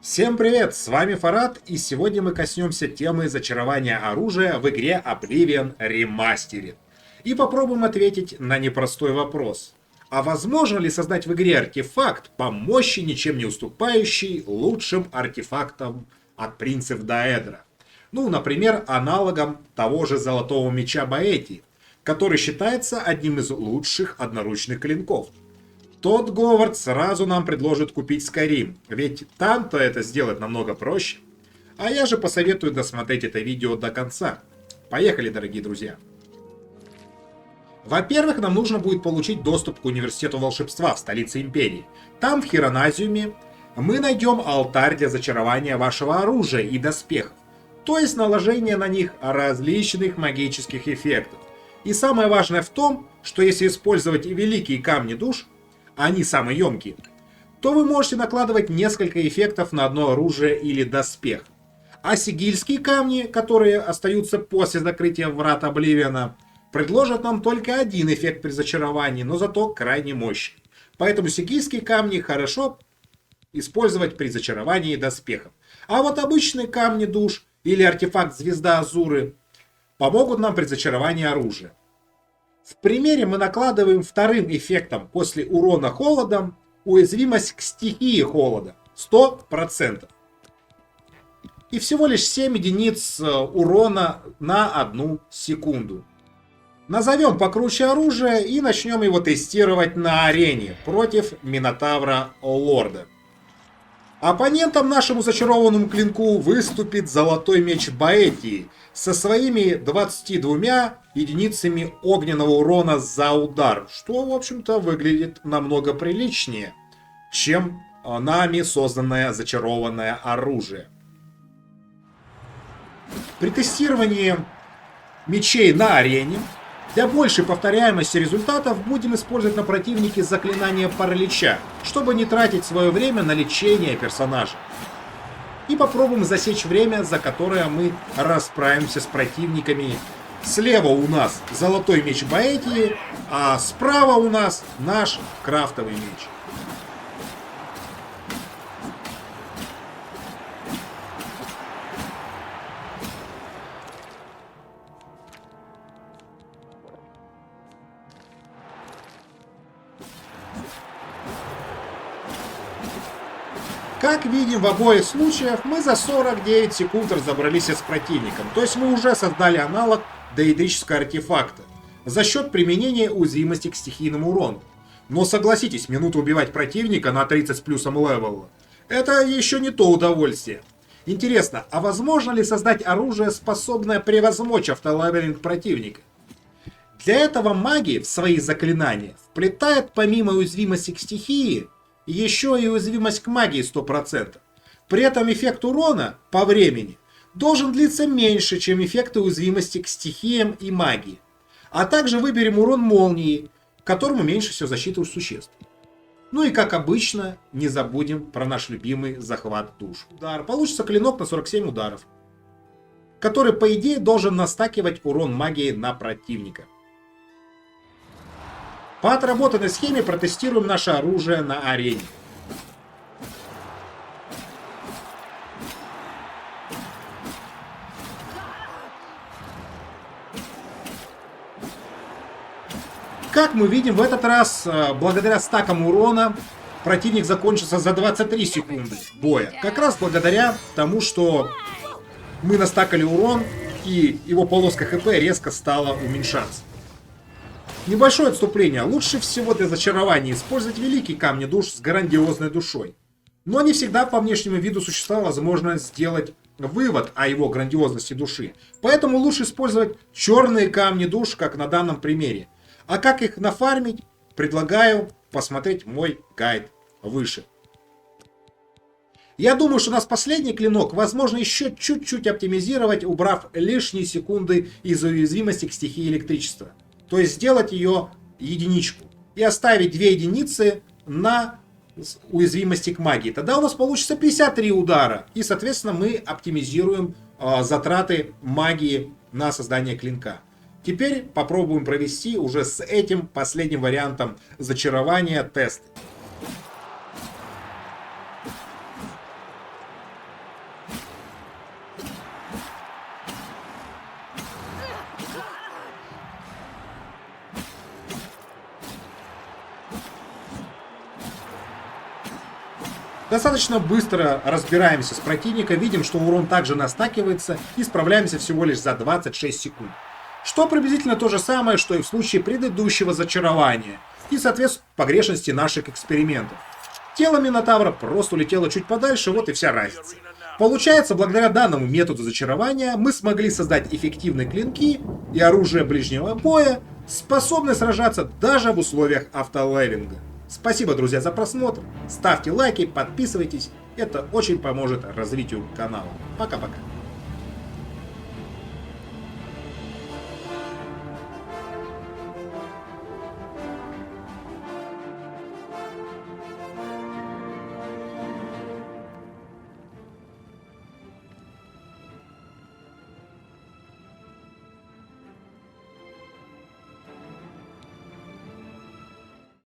Всем привет, с вами Фарад, и сегодня мы коснемся темы зачарования оружия в игре Oblivion Remastered. И попробуем ответить на непростой вопрос. А возможно ли создать в игре артефакт по мощи, ничем не уступающий лучшим артефактам от принцев Даэдра? Ну, например, аналогом того же Золотого Меча Баэти, который считается одним из лучших одноручных клинков. Тот Говард сразу нам предложит купить Skyrim, ведь там-то это сделать намного проще. А я же посоветую досмотреть это видео до конца. Поехали, дорогие друзья. Во-первых, нам нужно будет получить доступ к Университету волшебства в столице Империи. Там, в Хироназиуме, мы найдем алтарь для зачарования вашего оружия и доспехов, то есть наложение на них различных магических эффектов. И самое важное в том, что если использовать великие камни душ, они самые емкие, то вы можете накладывать несколько эффектов на одно оружие или доспех. А сигильские камни, которые остаются после закрытия врат Обливиона, предложат нам только один эффект при зачаровании, но зато крайне мощный. Поэтому сигильские камни хорошо использовать при зачаровании доспехов. А вот обычные камни душ или артефакт Звезда Азуры помогут нам при зачаровании оружия. В примере мы накладываем вторым эффектом после урона холодом уязвимость к стихии холода 100%. И всего лишь 7 единиц урона на 1 секунду. Назовем покруче оружие и начнем его тестировать на арене против Минотавра Лорда. Оппонентом нашему зачарованному клинку выступит Золотой Меч Баэти со своими 22 единицами огненного урона за удар, что, в общем-то, выглядит намного приличнее, чем нами созданное зачарованное оружие. При тестировании мечей на арене для большей повторяемости результатов будем использовать на противнике заклинание паралича, чтобы не тратить свое время на лечение персонажа. И попробуем засечь время, за которое мы расправимся с противниками. Слева у нас Золотой Меч Баэти, а справа у нас наш крафтовый меч. Как видим, в обоих случаях мы за 49 секунд разобрались с противником, то есть мы уже создали аналог деэдрического артефакта за счет применения уязвимости к стихийному урону. Но согласитесь, минуту убивать противника на 30 с плюсом левела — это еще не то удовольствие. Интересно, а возможно ли создать оружие, способное превозмочь автолевелинг противника? Для этого маги в свои заклинания вплетают помимо уязвимости к стихии еще и уязвимость к магии 100%. При этом эффект урона по времени должен длиться меньше, чем эффекты уязвимости к стихиям и магии. А также выберем урон молнии, которому меньше всего защиты у существ. Ну и как обычно, не забудем про наш любимый захват душ. Удар. Получится клинок на 47 ударов, который по идее должен настакивать урон магии на противника. По отработанной схеме протестируем наше оружие на арене. Как мы видим, в этот раз, благодаря стакам урона, противник закончился за 23 секунды боя. Как раз благодаря тому, что мы настакали урон, и его полоска ХП резко стала уменьшаться. Небольшое отступление. Лучше всего для зачарования использовать великие камни душ с грандиозной душой. Но не всегда по внешнему виду существа возможно сделать вывод о его грандиозности души. Поэтому лучше использовать черные камни душ, как на данном примере. А как их нафармить, предлагаю посмотреть мой гайд выше. Я думаю, что у нас последний клинок возможно еще чуть-чуть оптимизировать, убрав лишние секунды из уязвимости к стихии электричества. То есть сделать ее единичку и оставить 2 единицы на уязвимости к магии. Тогда у нас получится 53 удара. И, соответственно, мы оптимизируем затраты магии на создание клинка. Теперь попробуем провести уже с этим последним вариантом зачарования тест. Достаточно быстро разбираемся с противником, видим, что урон также настакивается и справляемся всего лишь за 26 секунд. Что приблизительно то же самое, что и в случае предыдущего зачарования и соответствует погрешности наших экспериментов. Тело Минотавра просто улетело чуть подальше, вот и вся разница. Получается, благодаря данному методу зачарования мы смогли создать эффективные клинки и оружие ближнего боя, способные сражаться даже в условиях автолевинга. Спасибо, друзья, за просмотр. Ставьте лайки, подписывайтесь. Это очень поможет развитию канала. Пока-пока.